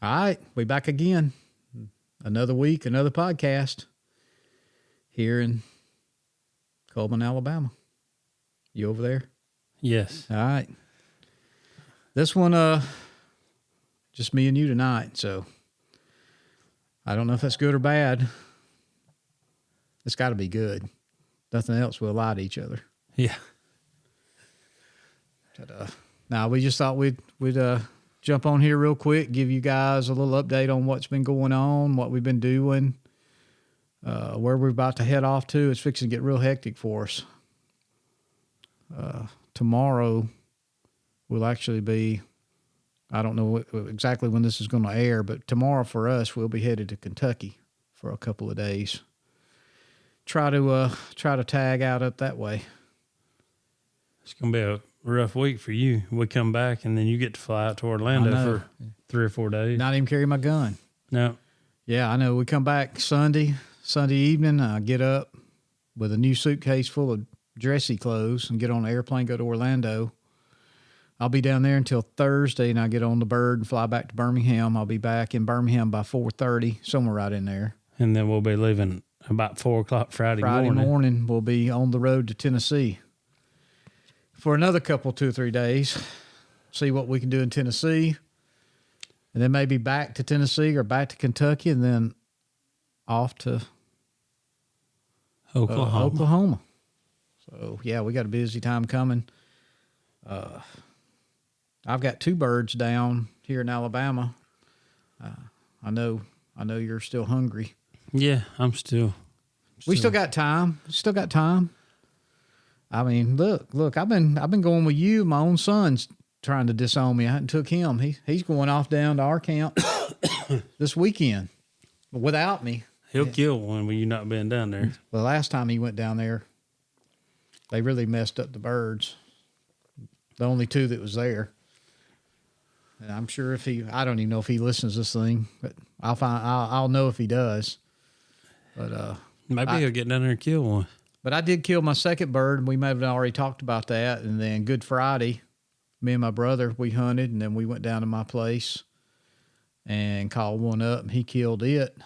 All right, we back again. Another week, another podcast here in Coleman, Alabama. You over there? Yes. All right. This one, just me and you tonight, so I don't know if that's good or bad. It's got to be good. Nothing else will lie to each other. Yeah. But, now we just thought we'd jump on here real quick, give you guys a little update on what's been going on, what we've been doing, where we're about to head off to. It's fixing to get real hectic for us. Tomorrow will actually be, I don't know exactly when this is going to air, but tomorrow for us, we'll be headed to Kentucky for a couple of days. Try to tag out up that way. It's going to be a rough week for you. We come back, and then you get to fly out to Orlando for 3 or 4 days. Not even carry my gun. No. Yeah, I know. We come back Sunday evening. I get up with a new suitcase full of dressy clothes and get on an airplane, go to Orlando. I'll be down there until Thursday, and I get on the bird and fly back to Birmingham. I'll be back in Birmingham by 4:30, somewhere right in there. And then we'll be leaving about 4 o'clock Friday morning. Friday morning, we'll be on the road to Tennessee for another couple, 2 or 3 days. See what we can do in Tennessee. And then maybe back to Tennessee or back to Kentucky and then off to Oklahoma. So, yeah, we got a busy time coming. I've got 2 birds down here in Alabama. I know you're still hungry. Yeah, I'm still. We still got time. Still got time. I mean, look. I've been going with you. My own son's trying to disown me. I hadn't took him. He's going off down to our camp this weekend without me. He'll kill one when you're not been down there. The last time he went down there, they really messed up the birds. The only 2 that was there. And I'm sure I don't even know if he listens to this thing, but I'll know if he does. But maybe he'll get down there and kill one. But I did kill my second bird, and we may have already talked about that. And then Good Friday, me and my brother, we hunted, and then we went down to my place and called one up, and he killed it.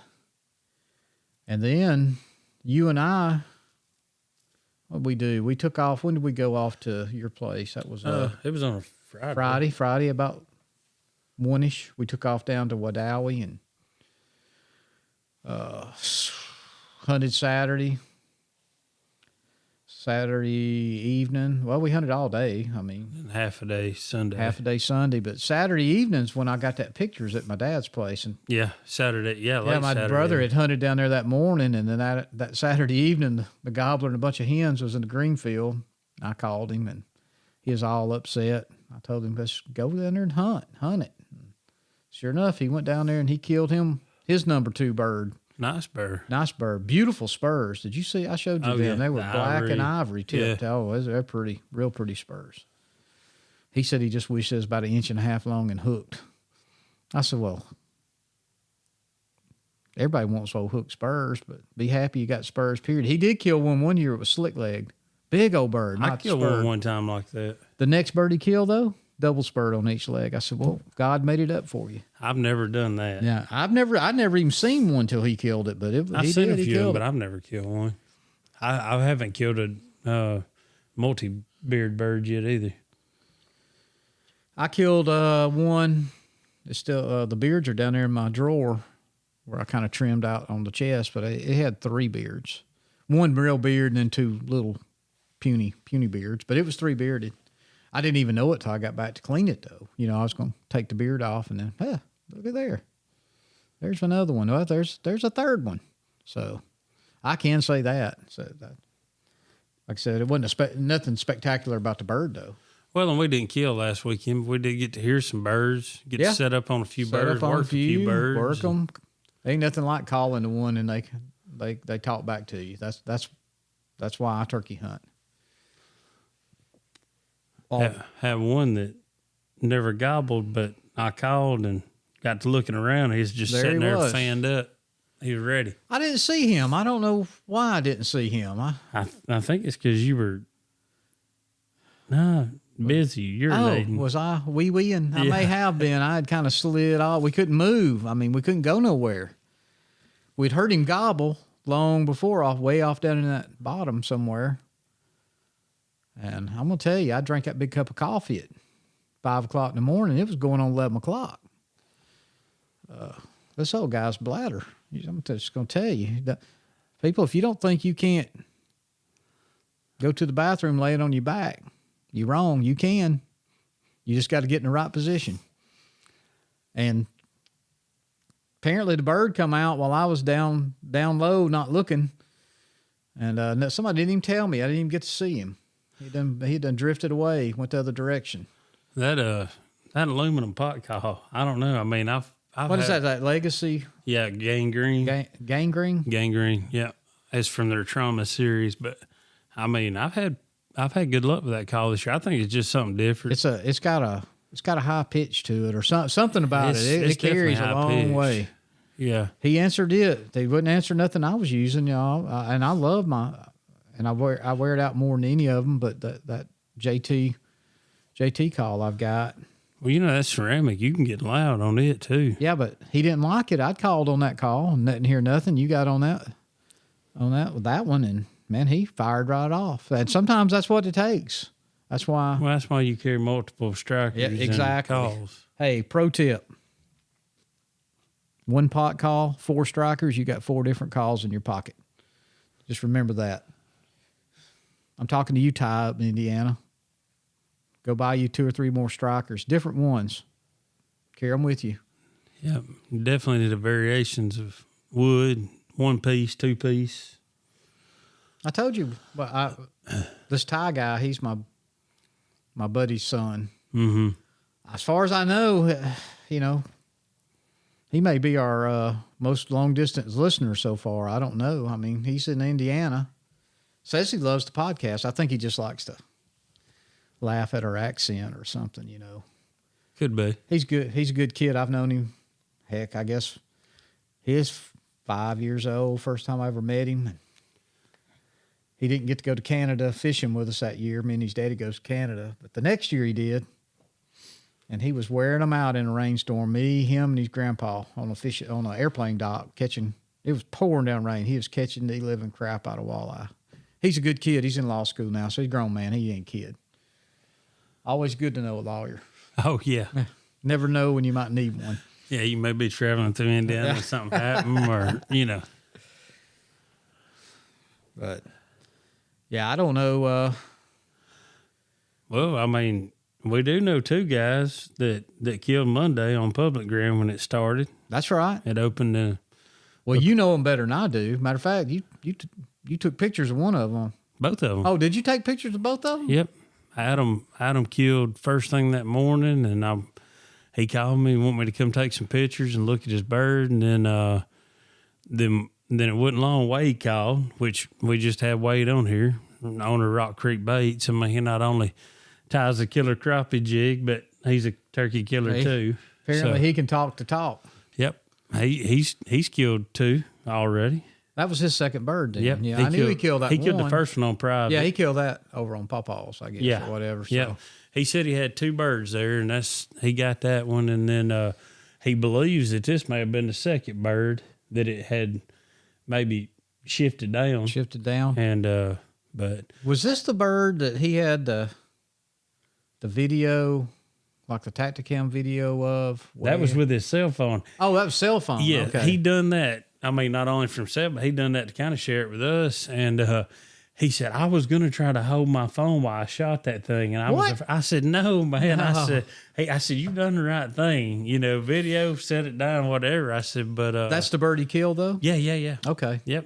And then you and I, what did we do? We took off. When did we go off to your place? That was it was on a Friday. Friday about 1-ish. We took off down to Wadawi and hunted Saturday evening. Well, we hunted all day. I mean, And half a day Sunday. But Saturday evenings when I got that pictures at my dad's place. And Yeah, Saturday. Yeah, late my Saturday. brother had hunted down there that morning, and then that Saturday evening, the gobbler and a bunch of hens was in the green field. I called him, and he was all upset. I told him, let's go down there and hunt it. And sure enough, he went down there and he killed his number 2 bird. Nice bird. Beautiful spurs. Did you see? I showed you them. Yeah. They were black and ivory tipped. Yeah. Oh, they're pretty, real pretty spurs. He said he just wished it was about 1.5 inches long and hooked. I said, well, everybody wants old hooked spurs, but be happy you got spurs, period. He did kill one year. It was slick-legged. Big old bird. I killed one time like that. The next bird he killed, though, double spurred on each leg. I said, well, God made it up for you. I've never done that. Yeah, I'd never even seen one till he killed it, but I've seen a few, but I've never killed one. I haven't killed a multi-beard bird yet either. I killed one. It's still the beards are down there in my drawer where I kind of trimmed out on the chest, but it had 3 beards. 1 real beard and then 2 little puny beards, but it was 3 bearded. I didn't even know it till I got back to clean it, though. You know, I was going to take the beard off, and then, look at there. There's another one. Well, there's a third one. So I can say that. So that, like I said, it wasn't nothing spectacular about the bird, though. Well, and we didn't kill last weekend, but we did get to hear some birds, to set up on a few birds, work a few birds. Work them. Ain't nothing like calling the one and they talk back to you. That's why I turkey hunt. Had one that never gobbled, but I called and got to looking around. He's just sitting there fanned up. He was ready. I didn't see him. I don't know why I didn't see him. I think it's because you were. No, busy, urinating. Oh, was I wee-weeing? I may have been. I had kind of slid off. We couldn't move. I mean, we couldn't go nowhere. We'd heard him gobble long before, way off down in that bottom somewhere. And I'm going to tell you, I drank that big cup of coffee at 5 o'clock in the morning. It was going on 11 o'clock. This old guy's bladder. I'm just going to tell you. People, if you don't think you can't go to the bathroom, lay it on your back, you're wrong. You can. You just got to get in the right position. And apparently the bird come out while I was down low, not looking. And somebody didn't even tell me. I didn't even get to see him. He done drifted away, went the other direction. That aluminum pot call, I don't know. I mean, I've what is that? That Legacy? Yeah, Gangrene. Gangrene? Gangrene, yeah. It's from their trauma series, but I mean, I've had good luck with that call this year. I think it's just something different. It's got a high pitch to it, or something about it. It carries a long way. Yeah. He answered it. They wouldn't answer nothing I was using, y'all. And I love I wear it out more than any of them. But that JT call I've got. Well, that's ceramic. You can get loud on it too. Yeah, but he didn't like it. I'd called on that call and didn't hear nothing. You got on that with that one, and man, he fired right off. And sometimes that's what it takes. That's why. Well, that's why you carry multiple strikers. Yeah, exactly. And calls. Hey, pro tip: 1 pot call, 4 strikers. You got 4 different calls in your pocket. Just remember that. I'm talking to you, Ty, up in Indiana. Go buy you 2 or 3 more strikers, different ones. Carry them with you. Yeah, definitely the variations of wood, 1 piece, 2 piece. I told you, but this Ty guy, he's my buddy's son. Mm-hmm. As far as I know, he may be our most long distance listener so far. I don't know. I mean, he's in Indiana. Says he loves the podcast. I think he just likes to laugh at our accent or something, Could be. He's good. He's a good kid. I've known him. Heck, I guess he is 5 years old. First time I ever met him. He didn't get to go to Canada fishing with us that year. Me and his daddy goes to Canada. But the next year he did. And he was wearing them out in a rainstorm. Me, him, and his grandpa on an airplane dock catching. It was pouring down rain. He was catching the living crap out of walleye. He's a good kid. He's in law school now, so he's a grown man. He ain't a kid. Always good to know a lawyer. Oh, yeah. Never know when you might need one. Yeah, you may be traveling through Indiana and something happen or, But, yeah, I don't know. Well, I mean, we do know 2 guys that killed Monday on public ground when it started. That's right. It opened Well, you know them better than I do. Matter of fact, you took pictures of one of them. both of them. Oh, did you take pictures of both of them? Yep. Adam killed first thing that morning, and he called me and wanted me to come take some pictures and look at his bird, and then it wasn't long Wade called, which we just had Wade on here, owner of Rock Creek Baits. I mean, he not only ties a killer crappie jig, but he's a turkey killer too. Apparently, he can talk the talk. Yep, he's killed 2 already. That was his second bird, then. Yep. Yeah, I knew he killed that one. He killed the first one on private. Yeah, he killed that over on Pawpaw's, I guess, or whatever. So. Yeah. He said he had 2 birds there, and he got that one, and then he believes that this may have been the second bird that it had maybe shifted down. And but was this the bird that he had the video, like the Tacticam video of? That was with his cell phone. Oh, that was cell phone. Yeah, okay. He done that. I mean, not only for himself, but he done that to kind of share it with us. And he said, I was going to try to hold my phone while I shot that thing. And I said, no, man. No. I said, you've done the right thing. Video, set it down, whatever. I said, but that's the bird he killed, though? Yeah. Okay. Yep.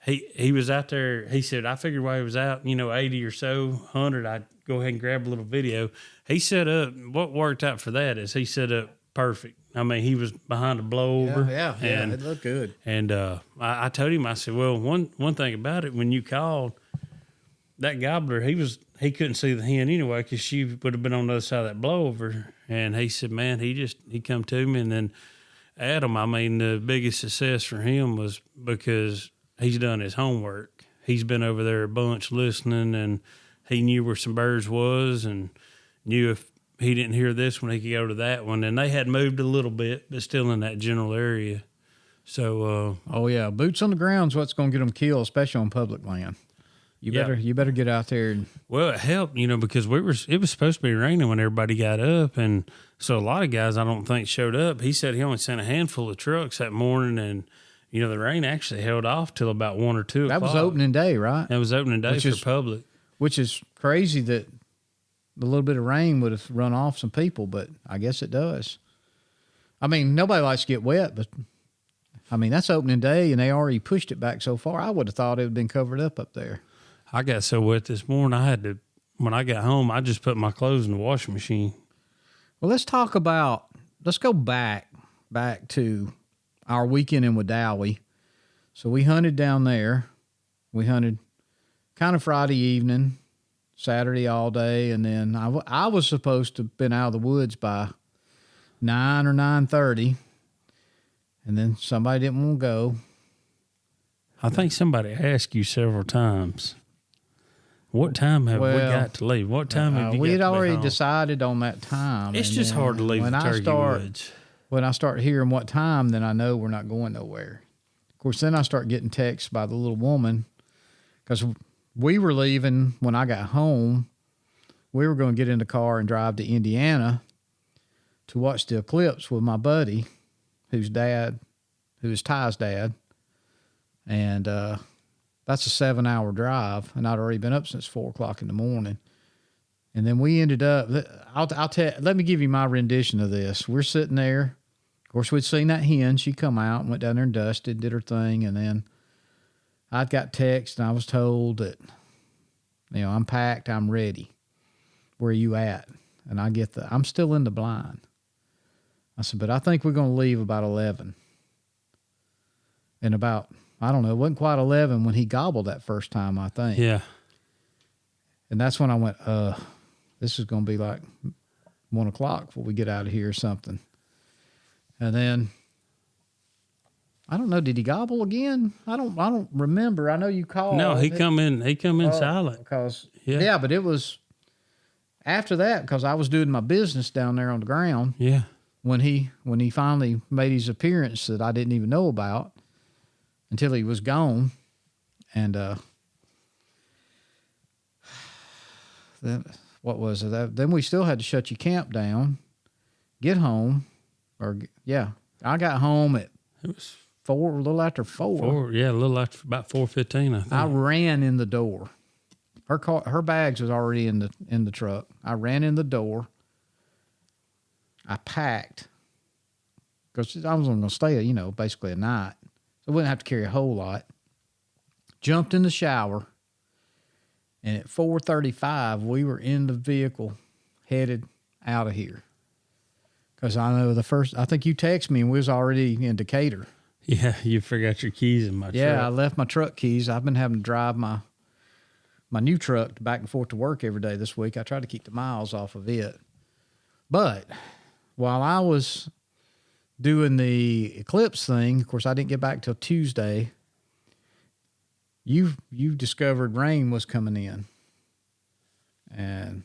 He was out there. He said, I figured while he was out, 80 or so, 100, I'd go ahead and grab a little video. He set up, what worked out for that is he set up perfect. I mean, he was behind a blowover. Yeah, it looked good. And I told him, I said, well, one thing about it, when you called, that gobbler, he couldn't see the hen anyway because she would have been on the other side of that blowover. And he said, man, he come to me. And then Adam, I mean, the biggest success for him was because he's done his homework. He's been over there a bunch listening, and he knew where some birds was. And knew if he didn't hear this one, he could go to that one. And they had moved a little bit, but still in that general area. So, oh yeah, boots on the ground's what's going to get them killed, especially on public land. You better get out there. And well, it helped, because it was supposed to be raining when everybody got up, and so a lot of guys I don't think showed up. He said he only sent a handful of trucks that morning, and the rain actually held off till about 1 or 2 o'clock. That was opening day, right? That was opening day for public, which is crazy that a little bit of rain would have run off some people, but I guess it does. I mean, nobody likes to get wet, but I mean that's opening day, and they already pushed it back so far. I would have thought it would have been covered up there. I got so wet this morning, when I got home, I just put my clothes in the washing machine. Well, let's go back to our weekend in Wedowee. So we hunted down there. We hunted kind of Friday evening, Saturday all day, and then I was supposed to have been out of the woods by 9 or 9:30, and then somebody didn't want to go. I think somebody asked you several times. What time have we got to leave? What time have you we got had to already be home? decided on that time. It's just hard to leave the turkey woods. When I start hearing what time, then I know we're not going nowhere. Of course, then I start getting texts by the little woman because we were leaving when I got home. We were going to get in the car and drive to Indiana to watch the eclipse with my buddy, who is Ty's dad. And that's a 7-hour drive, and I'd already been up since 4 o'clock in the morning. And then we ended up, let me give you my rendition of this. We're sitting there. Of course, we'd seen that hen. She come out and went down there and dusted, did her thing. And then I'd got text, and I was told that, I'm packed, I'm ready. Where are you at? And I'm still in the blind. I said, but I think we're going to leave about 11. And about, I don't know, it wasn't quite 11 when he gobbled that first time, I think. Yeah. And that's when I went, this is going to be like 1 o'clock before we get out of here or something. And then, I don't know, did he gobble again? I don't remember. I know you called. No, he come in silent. Because, yeah, but it was after that, because I was doing my business down there on the ground. Yeah. When he finally made his appearance that I didn't even know about until he was gone. And then what was it? Then we still had to shut your camp down, get home, I got home at it was 4, a little after 4. A little after about 4:15. I think I ran in the door. Her bags was already in the truck. I ran in the door. I packed because I was going to stay, basically a night. So I wouldn't have to carry a whole lot. Jumped in the shower. And at 4:35, we were in the vehicle headed out of here. Because I know I think you texted me and we was already in Decatur. Yeah, you forgot your keys in my truck. Yeah, I left my truck keys. I've been having to drive my new truck back and forth to work every day this week. I tried to keep the miles off of it. But while I was doing the eclipse thing, of course, I didn't get back till Tuesday. You discovered rain was coming in. And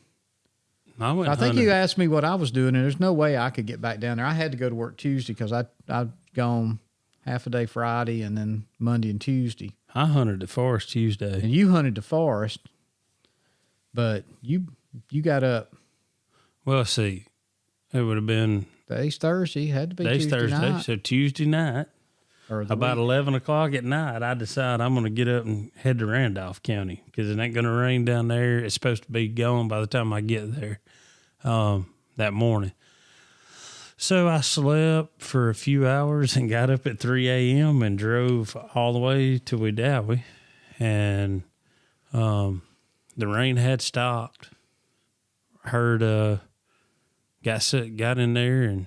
I think you asked me what I was doing, and there's no way I could get back down there. I had to go to work Tuesday because I'd gone half a day Friday and then Monday and Tuesday. I hunted the forest Tuesday. And you hunted the forest, but you got up. Well, see, it would have been Today's Thursday. Had to be Thursday. night. So Tuesday night, about 11 o'clock at night, I decide I'm going to get up and head to Randolph County because it ain't going to rain down there. It's supposed to be gone by the time I get there that morning. So I slept for a few hours and got up at 3 a.m. and drove all the way to Wedowee. And the rain had stopped. Heard, got in there, and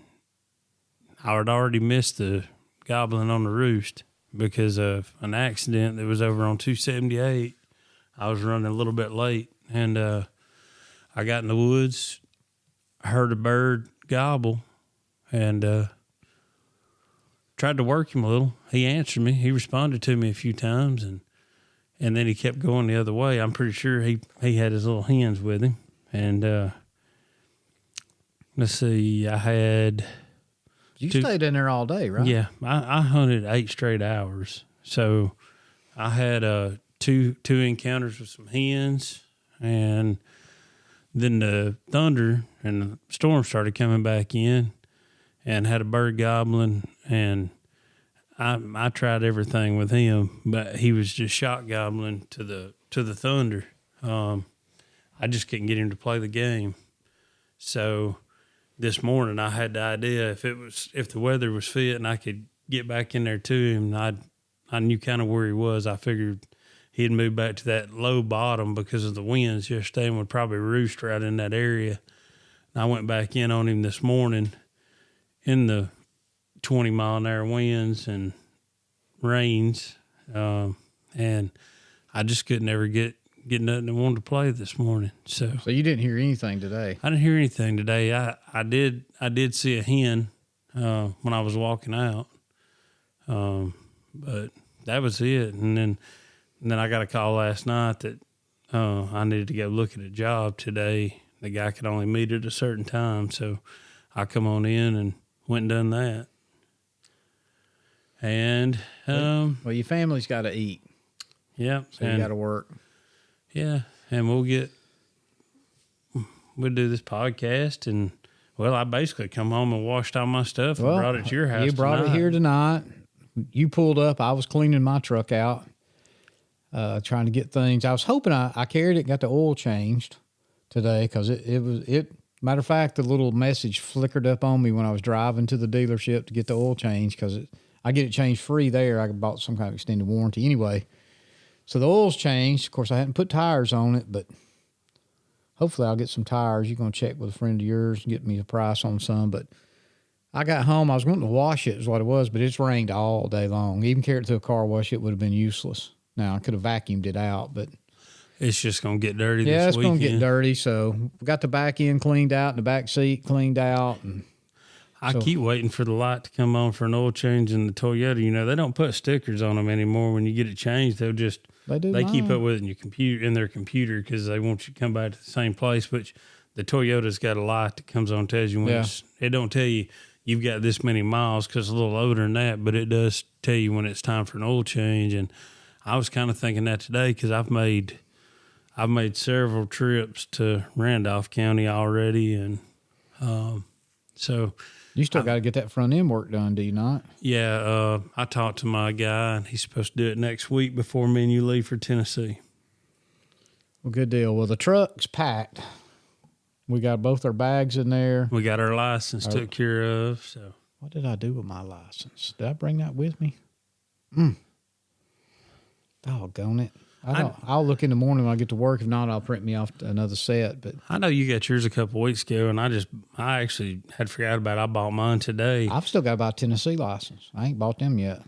I had already missed the gobbling on the roost because of an accident that was over on 278. I was running a little bit late, and I got in the woods, heard a bird gobble, and tried to work him a little. He answered me. He responded to me a few times, and then he kept going the other way. I'm pretty sure he had his little hens with him, and let's see, I had You stayed in there all day, right? yeah, I hunted 8 straight hours. So I had two encounters with some hens, and then the thunder and the storm started coming back in, and had a bird gobbling, and I tried everything with him, but he was just shot gobbling to the thunder. I just couldn't get him to play the game. So this morning I had the idea if the weather was fit and I could get back in there to him, I knew kind of where he was. I figured he'd move back to that low bottom because of the winds yesterday and would probably roost right in that area. And I went back in on him this morning in the 20-mile-an-hour winds and rains, and I just couldn't ever get nothing that wanted to play this morning. So you didn't hear anything today? I didn't hear anything today. I did see a hen when I was walking out, but that was it. And then I got a call last night that I needed to go look at a job today. The guy could only meet at a certain time, so I come on in and went and done that. And well, your family's got to eat, yeah, so you got to work. Yeah, and we'll do this podcast, and well, I basically come home and washed all my stuff and brought it to your house. You brought it here tonight. You pulled up. I was cleaning my truck out, trying to get things. I was hoping I carried it, got the oil changed today because it. Matter of fact, the little message flickered up on me when I was driving to the dealership to get the oil changed because I get it changed free there. I bought some kind of extended warranty anyway. So the oil's changed. Of course, I hadn't put tires on it, but hopefully I'll get some tires. You're going to check with a friend of yours and get me a price on some. But I got home. I was wanting to wash it is what it was, but it's rained all day long. Even carry it to a car wash, it would have been useless. Now, I could have vacuumed it out, but it's just going to get dirty yeah, this weekend. It's going to get dirty. So we got the back end cleaned out and the back seat cleaned out. And I keep waiting for the light to come on for an oil change in the Toyota. You know, they don't put stickers on them anymore. When you get it changed, they keep up with it in their computer because they want you to come back to the same place. But the Toyota's got a light that comes on and tells you when it don't tell you you've got this many miles because it's a little older than that, but it does tell you when it's time for an oil change. And I was kind of thinking that today because I've made several trips to Randolph County already, and so you still got to get that front end work done, do you not? Yeah, I talked to my guy, and he's supposed to do it next week before me and you leave for Tennessee. Well, good deal. Well, the truck's packed. We got both our bags in there. We got our license took care of. So what did I do with my license? Did I bring that with me? Doggone it. I'll look in the morning when I get to work. If not, I'll print me off another set. But I know you got yours a couple of weeks ago, and I actually had forgot about it. I bought mine today. I've still got about Tennessee license. I ain't bought them yet.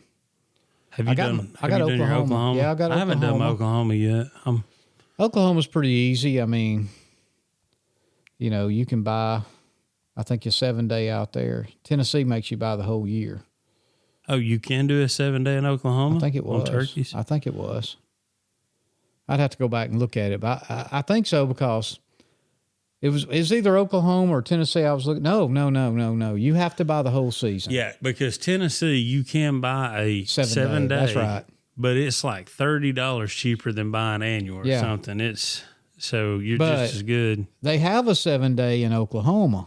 Have you done Oklahoma. Your Oklahoma? Yeah, I got Oklahoma. I haven't done my Oklahoma yet. Oklahoma's pretty easy. I mean, you know, you can buy, I think, a 7-day out there. Tennessee makes you buy the whole year. Oh, you can do a 7-day in Oklahoma? I think it was. On turkeys? I think it was. I'd have to go back and look at it, but I think so because it's either Oklahoma or Tennessee. I was looking. No. You have to buy the whole season. Yeah, because Tennessee, you can buy a 7 day. That's right. But it's like $30 cheaper than buying annual or something. So you're just as good. They have a 7-day in Oklahoma,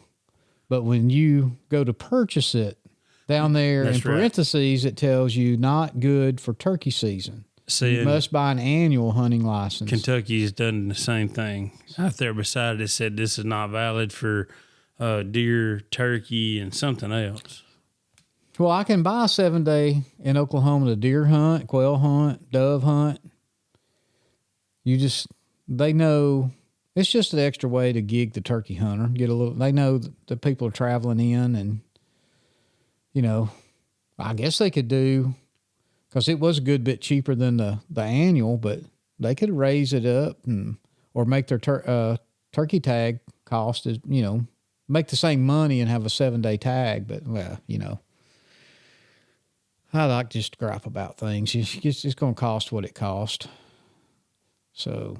but when you go to purchase it down there in parentheses, it tells you not good for turkey season. You must buy an annual hunting license. Kentucky has done the same thing. Out there beside it said this is not valid for deer, turkey, and something else. Well, I can buy a 7-day in Oklahoma to deer hunt, quail hunt, dove hunt. They know it's just an extra way to gig the turkey hunter. They know the people are traveling in, and you know, I guess they could do. Because it was a good bit cheaper than the annual, but they could raise it up or make their turkey tag cost make the same money and have a 7-day tag. But well, you know, I like just to gripe about things. It's going to cost what it costs. So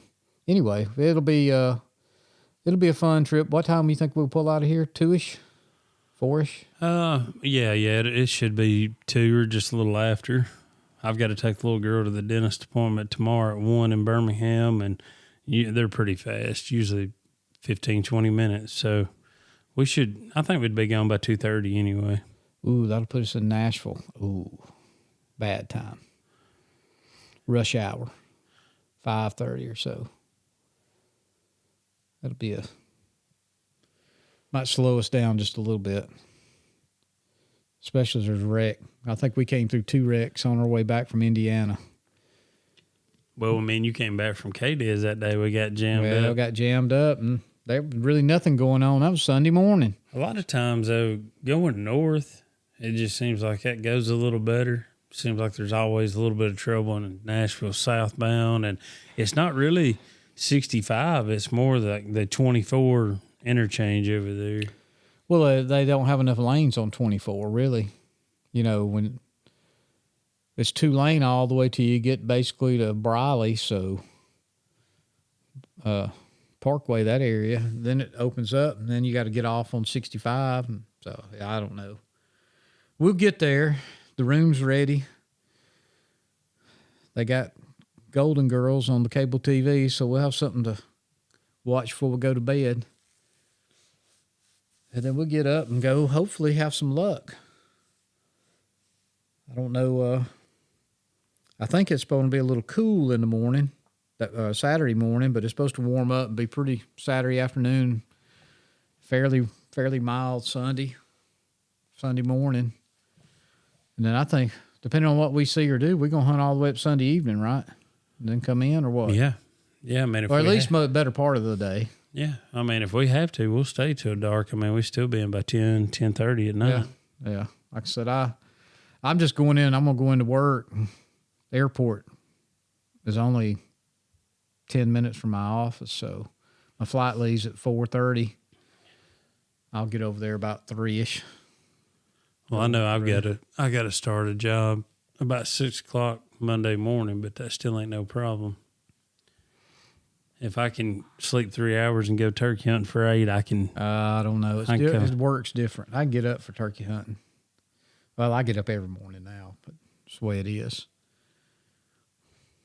anyway, it'll be It'll be a fun trip. What time do you think we'll pull out of here? 2-ish? 4-ish? Yeah. It should be 2 or just a little after. I've got to take the little girl to the dentist appointment tomorrow at 1 in Birmingham, and they're pretty fast, usually 15, 20 minutes. So I think we'd be gone by 2:30 anyway. Ooh, that'll put us in Nashville. Ooh, bad time. Rush hour, 5:30 or so. That'll be might slow us down just a little bit. Especially as there's a wreck. I think we came through 2 wrecks on our way back from Indiana. Well, I mean, you came back from K-Diz that day. We got jammed up. Well, got jammed up, and there was really nothing going on. That was Sunday morning. A lot of times, though, going north, it just seems like that goes a little better. Seems like there's always a little bit of trouble in Nashville southbound, and it's not really 65. It's more like the 24 interchange over there. Well, they don't have enough lanes on 24, really. You know, when it's 2-lane all the way till you get basically to Briley, so Parkway, that area. Then it opens up, and then you got to get off on 65. And so, yeah, I don't know. We'll get there. The room's ready. They got Golden Girls on the cable TV, so we'll have something to watch before we go to bed. And then we'll get up and go, hopefully have some luck. I don't know. I think it's supposed to be a little cool in the morning, Saturday morning, but it's supposed to warm up and be pretty Saturday afternoon, fairly mild Sunday morning. And then I think, depending on what we see or do, we're going to hunt all the way up Sunday evening, right? And then come in or what? Yeah. I mean, or at least the better part of the day. Yeah. I mean, if we have to, we'll stay till dark. I mean, we still be in by 10:30 at night. Yeah. Like I said, I'm just going in. I'm going to go into work. The airport is only 10 minutes from my office, so my flight leaves at 4:30. I'll get over there about 3-ish. Well, I know I got to start a job about 6:00 Monday morning, but that still ain't no problem. If I can sleep 3 hours and go turkey hunting for 8, I can. I don't know. It works different. I can get up for turkey hunting. Well, I get up every morning now, but it's the way it is.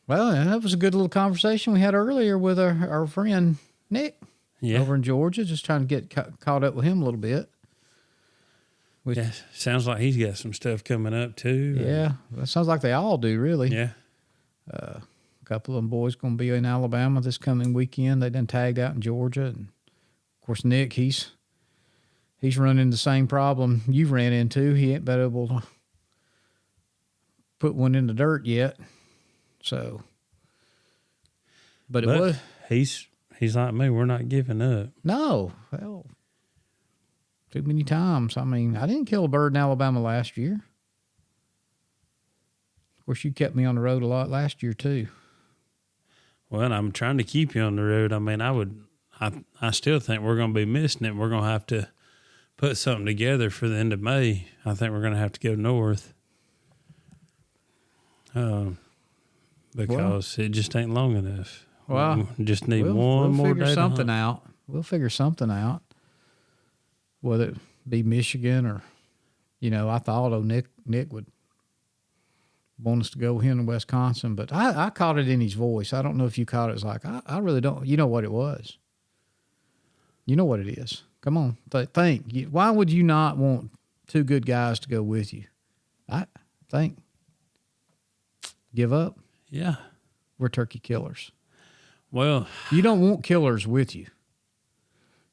Well, that was a good little conversation we had earlier with our friend Nick over in Georgia, just trying to get caught up with him a little bit. Yeah, sounds like he's got some stuff coming up too. Yeah, that sounds like they all do, really. Yeah. A couple of them boys going to be in Alabama this coming weekend. They done tagged out in Georgia. And, of course, Nick, he's running the same problem you've ran into. He ain't been able to put one in the dirt yet. So, but it was. He's like me. We're not giving up. No. Well, too many times. I mean, I didn't kill a bird in Alabama last year. Of course, you kept me on the road a lot last year, too. Well, I'm trying to keep you on the road. I mean, I still think we're going to be missing it. We're going to have to put something together for the end of May. I think we're going to have to go north. Because it just ain't long enough. Well, we just need one more day. We'll figure something out. We'll figure something out. Whether it be Michigan or, I thought Nick would want us to go with him to Wisconsin, but I caught it in his voice. I don't know if you caught it. It's like, I really don't. You know what it was. You know what it is. Come on. Think. Why would you not want 2 good guys to go with you? I think. Give up. Yeah. We're turkey killers. Well. You don't want killers with you.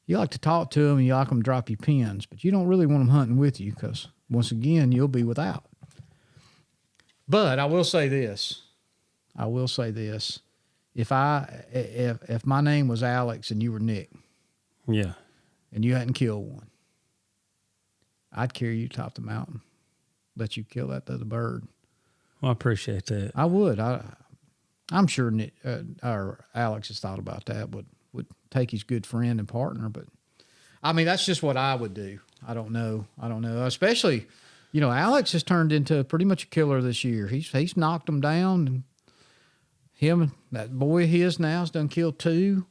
You like to talk to them and you like them to drop you pins, but you don't really want them hunting with you because, once again, you'll be without. But I will say this. If my name was Alex and you were Nick. Yeah. And you hadn't killed one, I'd carry you top the mountain, let you kill that other bird. Well, I appreciate that. I would. I'm sure Nick, or Alex has thought about that, would take his good friend and partner. But, I mean, that's just what I would do. I don't know. Especially, Alex has turned into pretty much a killer this year. He's knocked them down. And that boy of his now has done killed 2.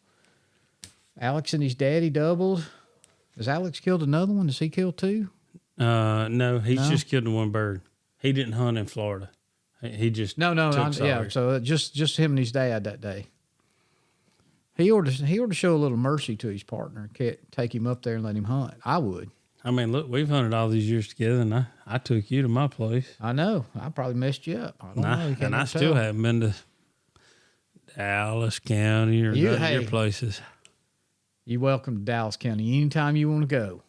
Alex and his daddy doubled. Has Alex killed another one? Has he killed two? No, he's No? just killed one bird. He didn't hunt in Florida. He just No. took Yeah. Sawyer. So just him and his dad that day. He ought to show a little mercy to his partner. Take him up there and let him hunt. I would. I mean, look, we've hunted all these years together, and I took you to my place. I know. I probably messed you up. I don't know. You can't And I even still tell. haven't been to Dallas County or none of your places. You're welcome to Dallas County anytime you want to go.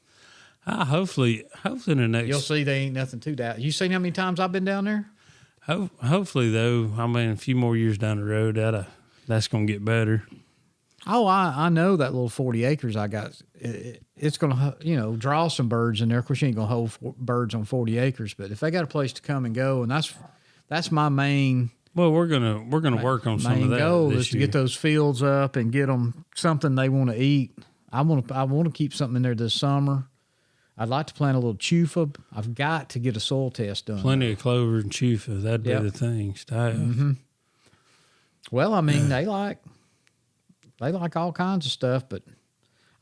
Hopefully in the next. You'll see there ain't nothing to that. You seen how many times I've been down there? Hopefully, though, I mean, a few more years down the road, that's going to get better. Oh, I know that little 40 acres I got. It's going to, draw some birds in there. Of course, you ain't going to hold birds on 40 acres, but if they got a place to come and go, and that's my main Well, we're gonna work on some of that. goal this is to year. get those fields up and get them something they want to eat. I want to keep something in there this summer. I'd like to plant a little chufa. I've got to get a soil test done. Plenty of clover and chufa. That'd Yep. be the things to have. Mm-hmm. Well, I mean, they like all kinds of stuff, but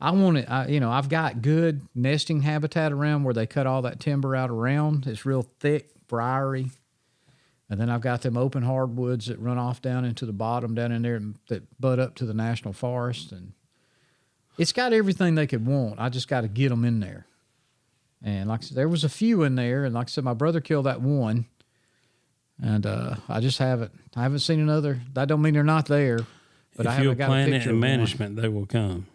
I want it. I've got good nesting habitat around where they cut all that timber out around. It's real thick, briary, and then I've got them open hardwoods that run off down into the bottom down in there that butt up to the national forest, and it's got everything they could want. I just got to get them in there. And like I said, there was a few in there, and like I said, my brother killed that one, and I just haven't. I haven't seen another. That don't mean they're not there, but I If you'll haven't got a plan it picture and of one. management, they will come.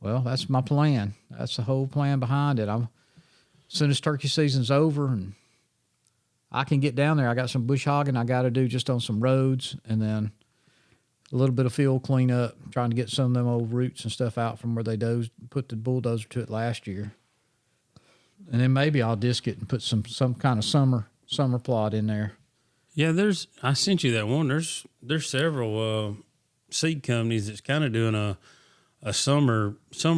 Well, that's my plan. That's the whole plan behind it. As soon as turkey season's over and I can get down there, I got some bush hogging I got to do just on some roads, and then a little bit of field cleanup, trying to get some of them old roots and stuff out from where they put the bulldozer to it last year. And then maybe I'll disc it and put some kind of summer plot in there. Yeah, I sent you that one. There's several seed companies that's kind of doing a summer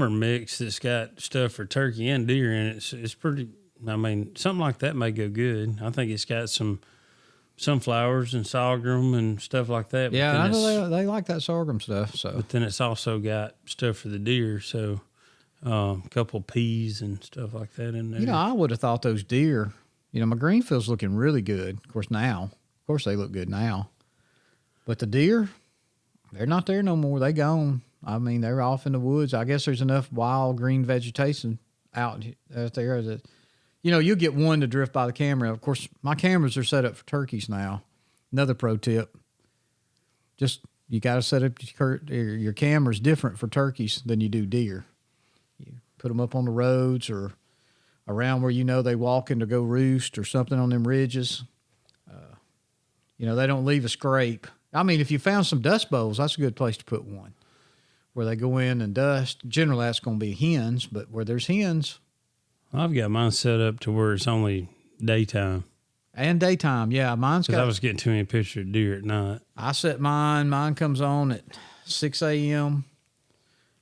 mix that's got stuff for turkey and deer in it. It's pretty. I mean, something like that may go good. I think it's got some sunflowers and sorghum and stuff like that. Yeah, but I then know they like that sorghum stuff. So, But then it's also got stuff for the deer. So a couple peas and stuff like that in there. I would have thought those deer. My green field's looking really good. Of course, they look good now. But the deer, they're not there no more. They gone. I mean, they're off in the woods. I guess there's enough wild green vegetation out there that, you'll get one to drift by the camera. Of course, my cameras are set up for turkeys now. Another pro tip. Just, you got to set up your cameras different for turkeys than you do deer. You put them up on the roads or around where they walking to go roost or something on them ridges. They don't leave a scrape. I mean, if you found some dust bowls, that's a good place to put one. Where they go in and dust. Generally, that's going to be hens, but where there's hens. I've got mine set up to where it's only daytime. And daytime, yeah. Mine's Because got. I was getting too many pictures of deer at night. I set mine. Mine comes on at 6 a.m.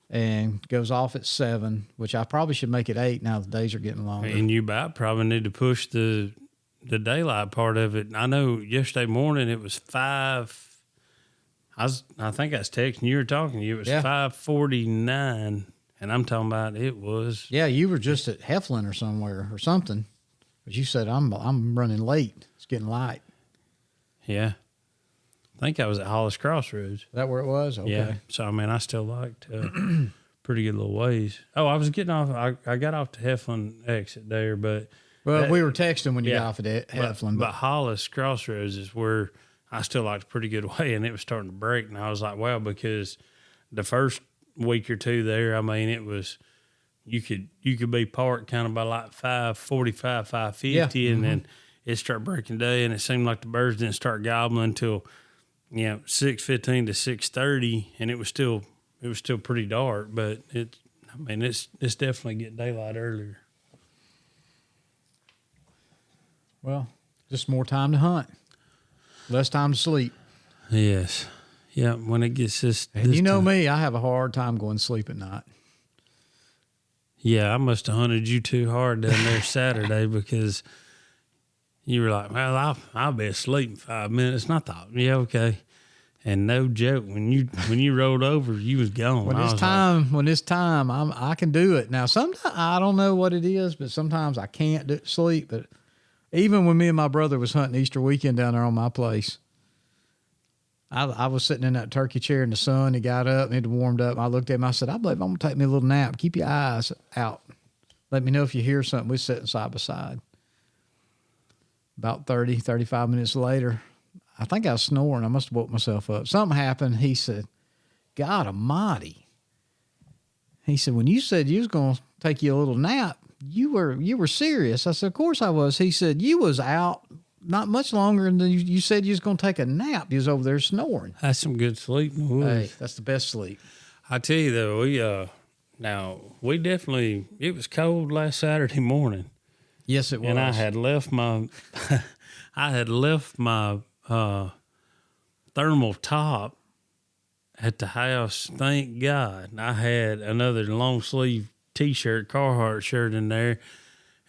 and goes off at 7, which I probably should make it 8 now the days are getting longer. And you probably need to push the daylight part of it. I know yesterday morning it was 5. I think I was texting you or talking to you. It was 5:49, and I'm talking about it was. Yeah, you were just at Heflin or somewhere or something, but you said I'm running late. It's getting light. Yeah, I think I was at Hollis Crossroads. Is that where it was? Okay. Yeah. So I mean, I still liked pretty good little ways. Oh, I was getting off. I got off the Heflin exit there, but We were texting when you got off at Heflin. But Hollis Crossroads is where I still liked a pretty good way, and it was starting to break. And I was like, wow, because the first week or two there, I mean, it was you could be parked kind of by like 5:45, 5:50, and then it started breaking day, and it seemed like the birds didn't start gobbling until 6:15 to 6:30, and it was still pretty dark. But it's definitely getting daylight earlier. Well, just more time to hunt. Less time to sleep. Yes. Yeah, when it gets this. And this time. me, I have a hard time going to sleep at night. Yeah, I must have hunted you too hard down there Saturday because you were like, well, I'll be asleep in 5 minutes. And I thought, yeah, okay. And no joke, when you rolled over, you was gone. When it's time, I can do it. Now, sometimes I don't know what it is, but sometimes I can't sleep. But even when me and my brother was hunting Easter weekend down there on my place, I was sitting in that turkey chair in the sun. He got up and it warmed up. I looked at him. I said, I believe I'm going to take me a little nap. Keep your eyes out. Let me know if you hear something. We're sitting side by side. About 30, 35 minutes later, I think I was snoring. I must have woke myself up. Something happened. He said, God almighty. He said, when you said you was going to take you a little nap, you were serious. I said, of course I was. He said, you was out not much longer than you said you was going to take a nap. You was over there snoring. That's some good sleep. Hey, that's the best sleep. I tell you though, we definitely, it was cold last Saturday morning. Yes, it was. And I had left my thermal top at the house. Thank God. I had another long sleeve T-shirt, Carhartt shirt in there.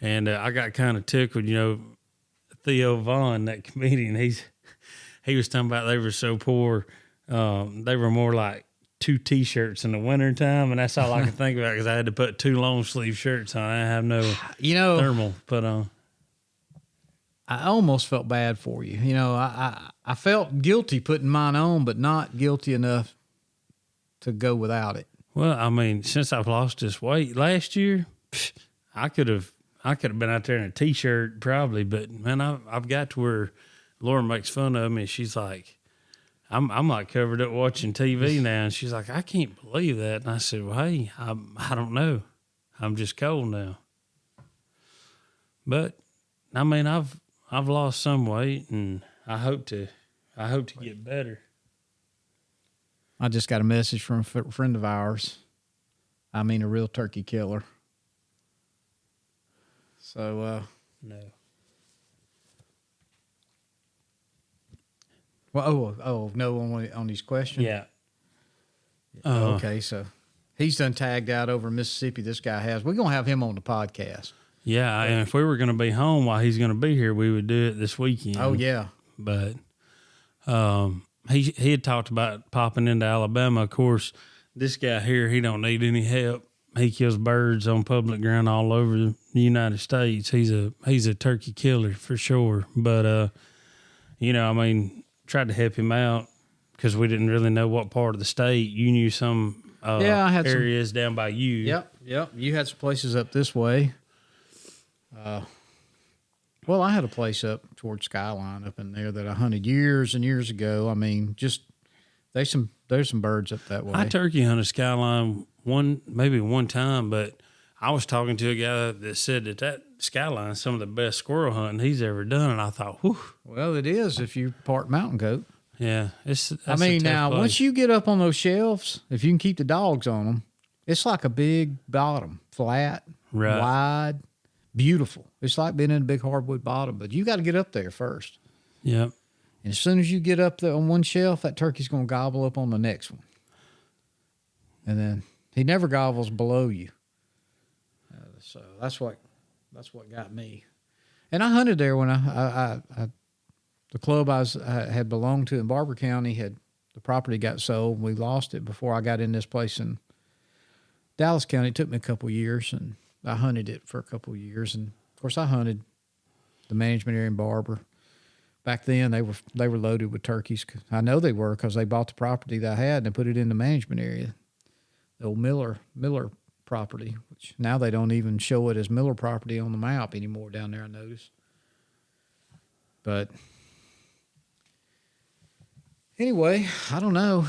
And I got kind of tickled, Theo Vaughn, that comedian, he was talking about they were so poor. They were more like 2 T-shirts in the wintertime, and that's all I could think about because I had to put 2 long sleeve shirts on. I didn't have no thermal put on. I almost felt bad for you. I felt guilty putting mine on, but not guilty enough to go without it. Well, I mean, since I've lost this weight last year, I could have been out there in a T-shirt probably, but man, I've got to where Laura makes fun of me. She's like, I'm like covered up watching TV now, and she's like, I can't believe that. And I said, well, hey, I don't know. I'm just cold now. But I mean, I've lost some weight, and I hope to get better. I just got a message from a friend of ours. I mean, a real turkey killer. So, no. Well, no on these questions? Yeah. Okay, so he's done tagged out over in Mississippi. This guy has. We're going to have him on the podcast. Yeah, and if we were going to be home while he's going to be here, we would do it this weekend. Oh, yeah. But he had talked about popping into Alabama. Of course, this guy here, he don't need any help. He kills birds on public ground all over the United States. He's a turkey killer for sure. But, tried to help him out because we didn't really know what part of the state. You knew some I had areas down by you. Yep. You had some places up this way. Well, I had a place up towards Skyline up in there that I hunted years and years ago. I mean, just there's some birds up that way. I turkey hunted Skyline one time, but I was talking to a guy that said that Skyline is some of the best squirrel hunting he's ever done, and I thought, whew. Well, it is if you part mountain goat. Yeah, now place. Once you get up on those shelves, if you can keep the dogs on them, it's like a big bottom, flat, wide, beautiful. It's like being in a big hardwood bottom, but you got to get up there first. Yep. And as soon as you get up there on one shelf, that turkey's going to gobble up on the next one. And then he never gobbles below you. So that's what got me. And I hunted there when the club I had belonged to in Barber County the property got sold. We lost it before I got in this place in Dallas County. It took me a couple of years, and I hunted it for a couple of years. And of course, I hunted the management area in Barber. Back then, they were loaded with turkeys. I know they were because they bought the property that I had and they put it in the management area. The old Miller property, which now they don't even show it as Miller property on the map anymore down there, I noticed. But anyway, I don't know.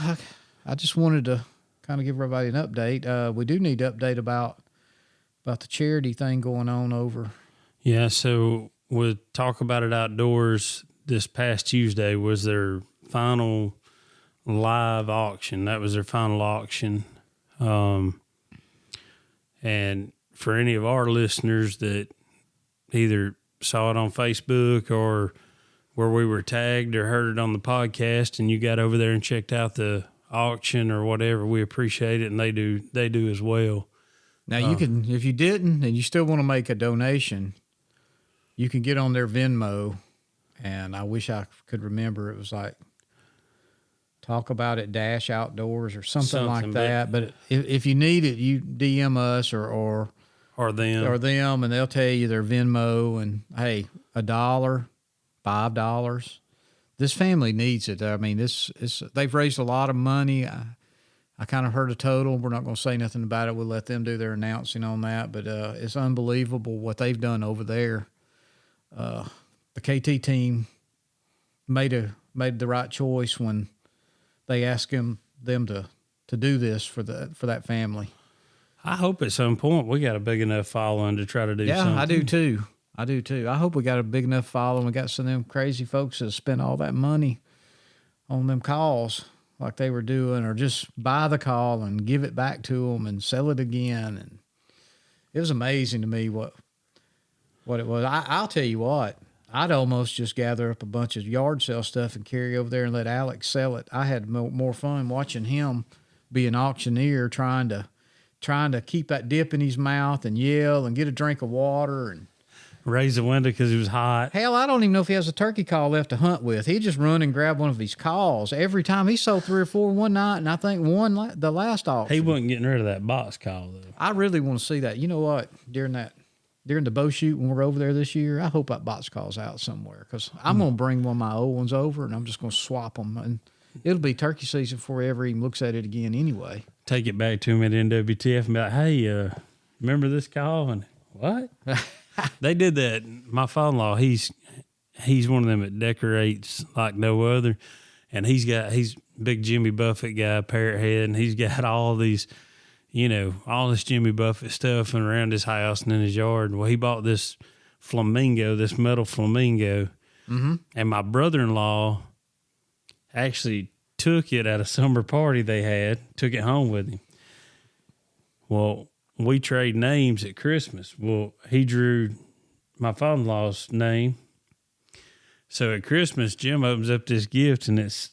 I just wanted to kind of give everybody an update. We do need to update about the charity thing going on over. Yeah, so with Talk About It Outdoors this past Tuesday was their final live auction. That was their final auction. And for any of our listeners that either saw it on Facebook or where we were tagged or heard it on the podcast and you got over there and checked out the auction or whatever, we appreciate it, and they do as well. Now you can, if you didn't and you still want to make a donation, you can get on their Venmo, and I wish I could remember. It was like Talk About It Dash Outdoors or something like Something, that. But if you need it, you DM us or them, and they'll tell you their Venmo. And hey, $1, $5. This family needs it. I mean, they've raised a lot of money. I kind of heard a total. We're not going to say nothing about it. We'll let them do their announcing on that. But it's unbelievable what they've done over there. The KT team made the right choice when they asked them to do this for that family. I hope at some point we got a big enough following to try to do something. Yeah, I do too. I hope we got a big enough following. We got some of them crazy folks that spend all that money on them calls like they were doing, or just buy the call and give it back to them and sell it again. And it was amazing to me what it was. I'll tell you what, I'd almost just gather up a bunch of yard sale stuff and carry over there and let Alex sell it. I had more fun watching him be an auctioneer, trying to keep that dip in his mouth and yell and get a drink of water and raise the window because it was hot. Hell, I don't even know if he has a turkey call left to hunt with. He'd just run and grab one of his calls every time. He sold 3 or 4 one night, and I think won the last auction. He wasn't getting rid of that box call, though. I really want to see that. You know what? During the bow shoot when we're over there this year, I hope that box call's out somewhere, because I'm going to bring one of my old ones over, and I'm just going to swap them. And it'll be turkey season before he ever even looks at it again anyway. Take it back to him at NWTF and be like, hey, remember this call? And what? They did that. My father-in-law, he's one of them that decorates like no other. And he's big Jimmy Buffett guy, parrot head, and he's got all these, all this Jimmy Buffett stuff and around his house and in his yard. Well, he bought this flamingo, this metal flamingo. Mm-hmm. And my brother-in-law actually took it at a summer party they had, took it home with him. Well, we trade names at Christmas. Well, he drew my father-in-law's name. So at Christmas, Jim opens up this gift, and it's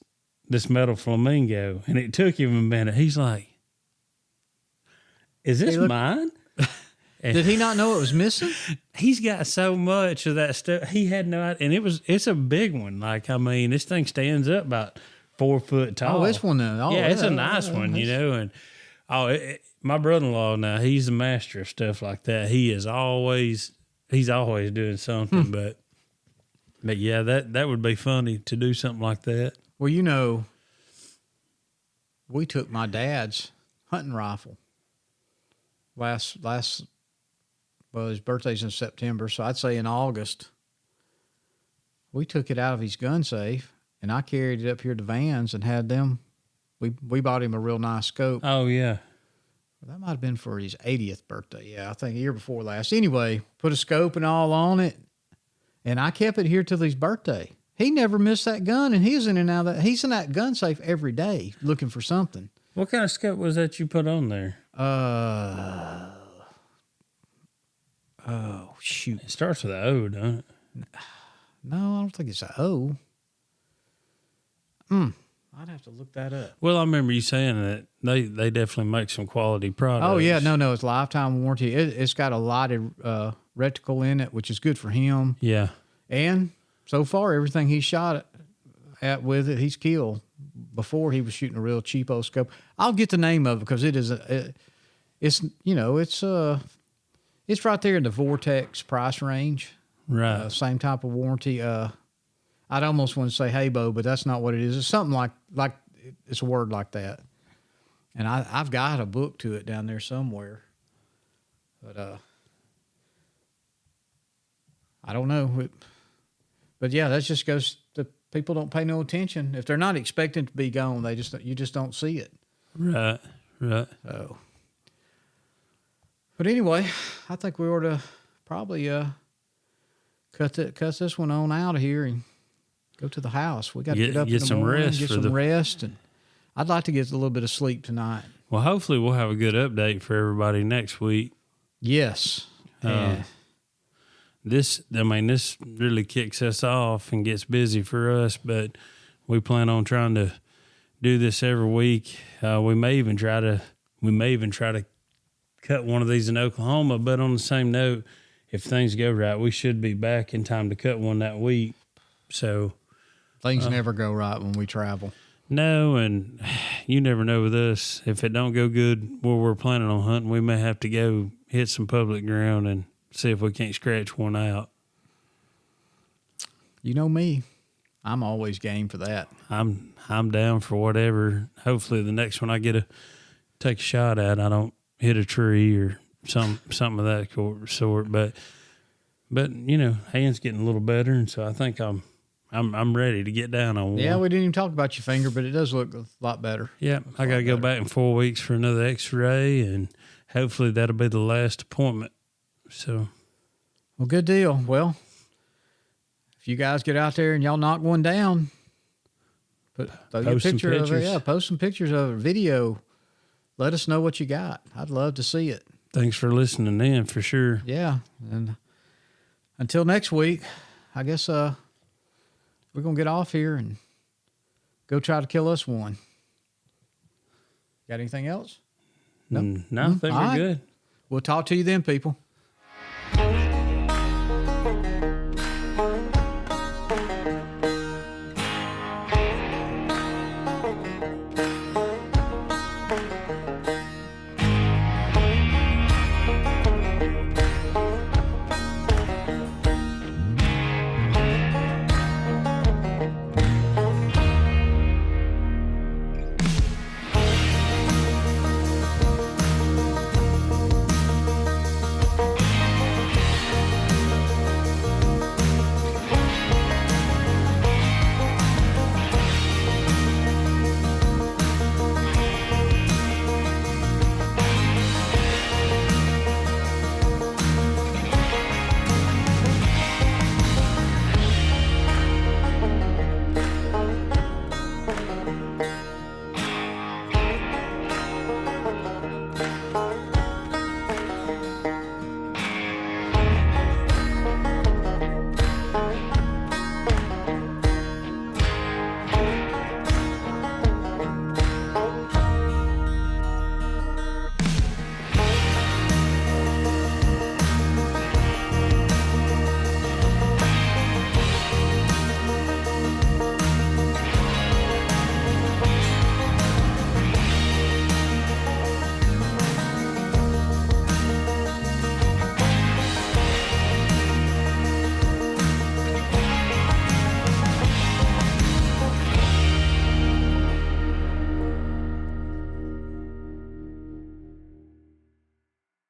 this metal flamingo. And it took him a minute. He's like, is this mine? Did he not know it was missing? He's got so much of that stuff. He had no idea. And it's a big one. Like, I mean, this thing stands up about 4 foot tall. Oh, it's one then. Oh, yeah, it's a nice one, And my brother-in-law now, he's a master of stuff like that. He's always doing something. But yeah, that would be funny to do something like that. Well, we took my dad's hunting rifle his birthday's in September, so I'd say in August. We took it out of his gun safe, and I carried it up here to Vans and had them. We bought him a real nice scope. Oh, yeah. That might have been for his 80th birthday. Yeah, I think a year before last. Anyway, put a scope and all on it, and I kept it here till his birthday. He never missed that gun, and he's in that gun safe every day looking for something. What kind of scope was that you put on there? Oh, shoot. It starts with an O, doesn't it? No, I don't think it's an O. I'd have to look that up. Well, I remember you saying that they definitely make some quality products. Oh, yeah. No, it's lifetime warranty. It's got a lighted reticle in it, which is good for him. Yeah. And so far, everything he shot at with it, he's killed. Before, he was shooting a real cheapo scope. I'll get the name of it because it is it's right there in the Vortex price range. Right. Same type of warranty. I'd almost want to say Habo, but that's not what it is. It's something like it's a word like that. And I've got a book to it down there somewhere. But I don't know. But yeah, that just goes to people don't pay no attention. If they're not expecting to be gone, you just don't see it. Right. So. But anyway, I think we ought to probably cut this one on out of here and go to the house. We got to get up in the morning, get some rest, and I'd like to get a little bit of sleep tonight. Well, hopefully we'll have a good update for everybody next week. Yes. This really kicks us off and gets busy for us, but we plan on trying to do this every week. We may even try to cut one of these in Oklahoma, but on the same note, if things go right, we should be back in time to cut one that week. So things never go right when we travel. No, and you never know with us. If it don't go good where we're planning on hunting, we may have to go hit some public ground and see if we can't scratch one out. You know me. I'm always game for that. I'm down for whatever. Hopefully the next one I get to take a shot at, I don't hit a tree or something of that sort. But you know, hands getting a little better, and so I think I'm ready to get down on one. Yeah, we didn't even talk about your finger, but it does look a lot better. Yeah, I got to go back in 4 weeks for another X-ray, and hopefully that'll be the last appointment. So, well, good deal. Well, if you guys get out there and y'all knock one down, throw your Post some picture of it. pictures. Yeah, post some pictures of it, video. Let us know what you got. I'd love to see it. thanks for listening in for sure. Yeah, and until next week, I guess we're gonna get off here and go try to kill us one. Got anything else? No, I think All we're right. good. We'll talk to you then, people.